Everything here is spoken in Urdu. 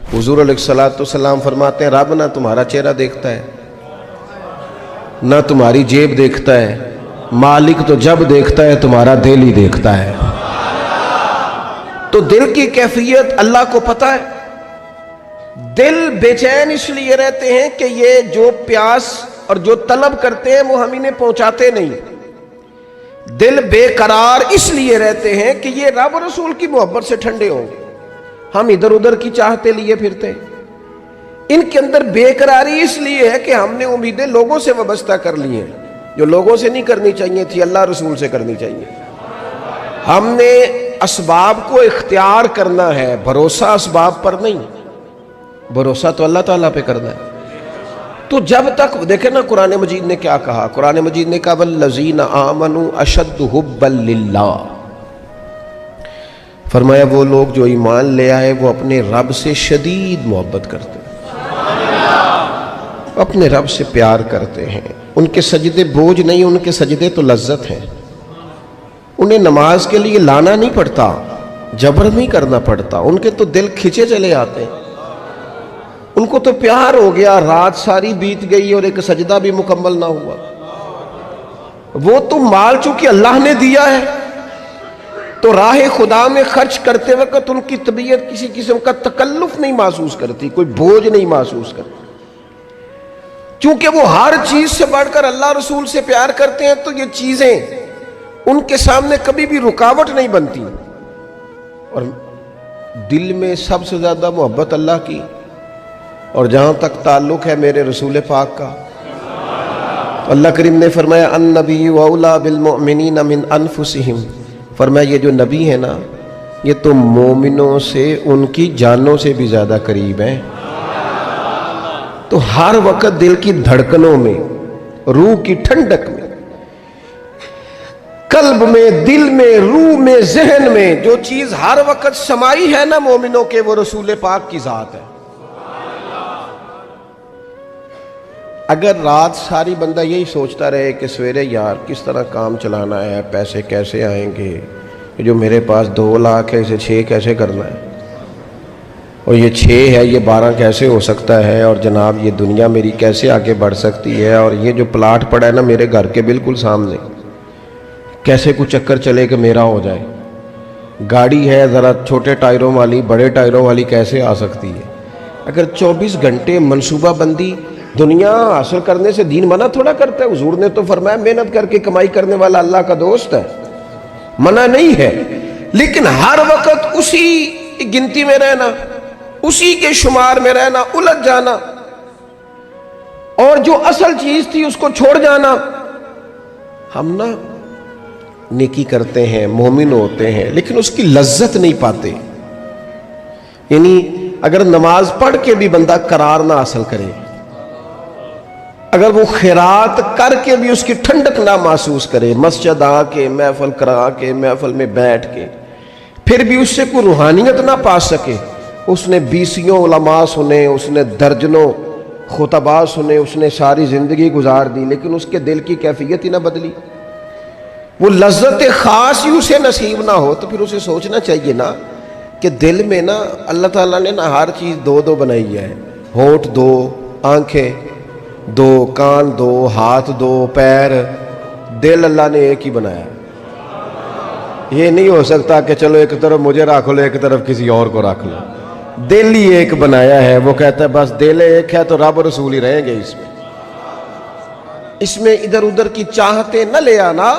حضور علیہ الصلوۃ والسلام فرماتے ہیں رب نہ تمہارا چہرہ دیکھتا ہے نہ تمہاری جیب دیکھتا ہے، مالک تو جب دیکھتا ہے تمہارا دل ہی دیکھتا ہے۔ تو دل کی کیفیت اللہ کو پتہ ہے۔ دل بے چین اس لیے رہتے ہیں کہ یہ جو پیاس اور جو طلب کرتے ہیں وہ ہم انہیں پہنچاتے نہیں۔ دل بے قرار اس لیے رہتے ہیں کہ یہ رب رسول کی محبت سے ٹھنڈے ہوں گے، ہم ادھر ادھر کی چاہتے لیے پھرتے ہیں۔ ان کے اندر بے قراری اس لیے ہے کہ ہم نے امیدیں لوگوں سے وابستہ کر لی ہیں، جو لوگوں سے نہیں کرنی چاہیے تھی، اللہ رسول سے کرنی چاہیے۔ ہم نے اسباب کو اختیار کرنا ہے، بھروسہ اسباب پر نہیں، بھروسہ تو اللہ تعالیٰ پہ کرنا ہے۔ تو جب تک دیکھیں نا قرآن مجید نے کیا کہا، قرآن مجید نے کہا والذین آمنوا اشد حبا للہ، فرمایا وہ لوگ جو ایمان لے آئے وہ اپنے رب سے شدید محبت کرتے ہیں، اپنے رب سے پیار کرتے ہیں۔ ان کے سجدے بوجھ نہیں، ان کے سجدے تو لذت ہیں۔ انہیں نماز کے لیے لانا نہیں پڑتا، جبر نہیں کرنا پڑتا، ان کے تو دل کھچے چلے آتے ہیں۔ ان کو تو پیار ہو گیا، رات ساری بیت گئی اور ایک سجدہ بھی مکمل نہ ہوا۔ وہ تو مال چونکہ اللہ نے دیا ہے تو راہ خدا میں خرچ کرتے وقت ان کی طبیعت کسی قسم کا تکلف نہیں محسوس کرتی، کوئی بوجھ نہیں محسوس کرتی، چونکہ وہ ہر چیز سے بڑھ کر اللہ رسول سے پیار کرتے ہیں۔ تو یہ چیزیں ان کے سامنے کبھی بھی رکاوٹ نہیں بنتی، اور دل میں سب سے زیادہ محبت اللہ کی، اور جہاں تک تعلق ہے میرے رسول پاک کا، اللہ کریم نے فرمایا النبی اولیٰ بالمؤمنین من انفسہم، فرمایا یہ جو نبی ہے نا یہ تو مومنوں سے ان کی جانوں سے بھی زیادہ قریب ہیں۔ تو ہر وقت دل کی دھڑکنوں میں، روح کی ٹھنڈک میں، قلب میں، دل میں، روح میں، ذہن میں جو چیز ہر وقت سمائی ہے نا مومنوں کے، وہ رسول پاک کی ذات ہے۔ اگر رات ساری بندہ یہی سوچتا رہے کہ سویرے یار کس طرح کام چلانا ہے، پیسے کیسے آئیں گے، جو میرے پاس 2 لاکھ ہے اسے 6 کیسے کرنا ہے، اور یہ 6 ہے یہ 12 کیسے ہو سکتا ہے، اور جناب یہ دنیا میری کیسے آگے بڑھ سکتی ہے، اور یہ جو پلاٹ پڑا ہے نا میرے گھر کے بالکل سامنے کیسے کچھ چکر چلے کہ میرا ہو جائے، گاڑی ہے ذرا چھوٹے ٹائروں والی بڑے ٹائروں والی کیسے آ سکتی ہے۔ اگر 24 گھنٹے منصوبہ بندی دنیا حاصل کرنے سے دین منع تھوڑا کرتا ہے۔ حضور نے تو فرمایا محنت کر کے کمائی کرنے والا اللہ کا دوست ہے، منع نہیں ہے، لیکن ہر وقت اسی گنتی میں رہنا، اسی کے شمار میں رہنا، الجھ جانا، اور جو اصل چیز تھی اس کو چھوڑ جانا۔ ہم نا نیکی کرتے ہیں، مومن ہوتے ہیں، لیکن اس کی لذت نہیں پاتے۔ یعنی اگر نماز پڑھ کے بھی بندہ قرار نہ حاصل کرے، اگر وہ خیرات کر کے بھی اس کی ٹھنڈک نہ محسوس کرے، مسجد آ کے، محفل کرا کے، محفل میں بیٹھ کے، پھر بھی اس سے کوئی روحانیت نہ پا سکے، اس نے 20 علماء سنے، اس نے درجنوں خطباء سنے، اس نے ساری زندگی گزار دی، لیکن اس کے دل کی کیفیت ہی نہ بدلی، وہ لذت خاص ہی اسے نصیب نہ ہو، تو پھر اسے سوچنا چاہیے نا کہ دل میں نا اللہ تعالیٰ نے نا ہر چیز 2 بنائی ہے، ہونٹ 2، آنکھیں 2، کان 2، ہاتھ 2، پیر، دل اللہ نے ایک ہی بنایا ہے۔ یہ نہیں ہو سکتا کہ چلو ایک طرف مجھے رکھ لو ایک طرف کسی اور کو رکھ لو، دل ہی ایک بنایا ہے۔ وہ کہتا ہے بس دل ایک ہے تو رب رسول ہی رہیں گے، اس میں ادھر ادھر کی چاہتے نہ لے آنا۔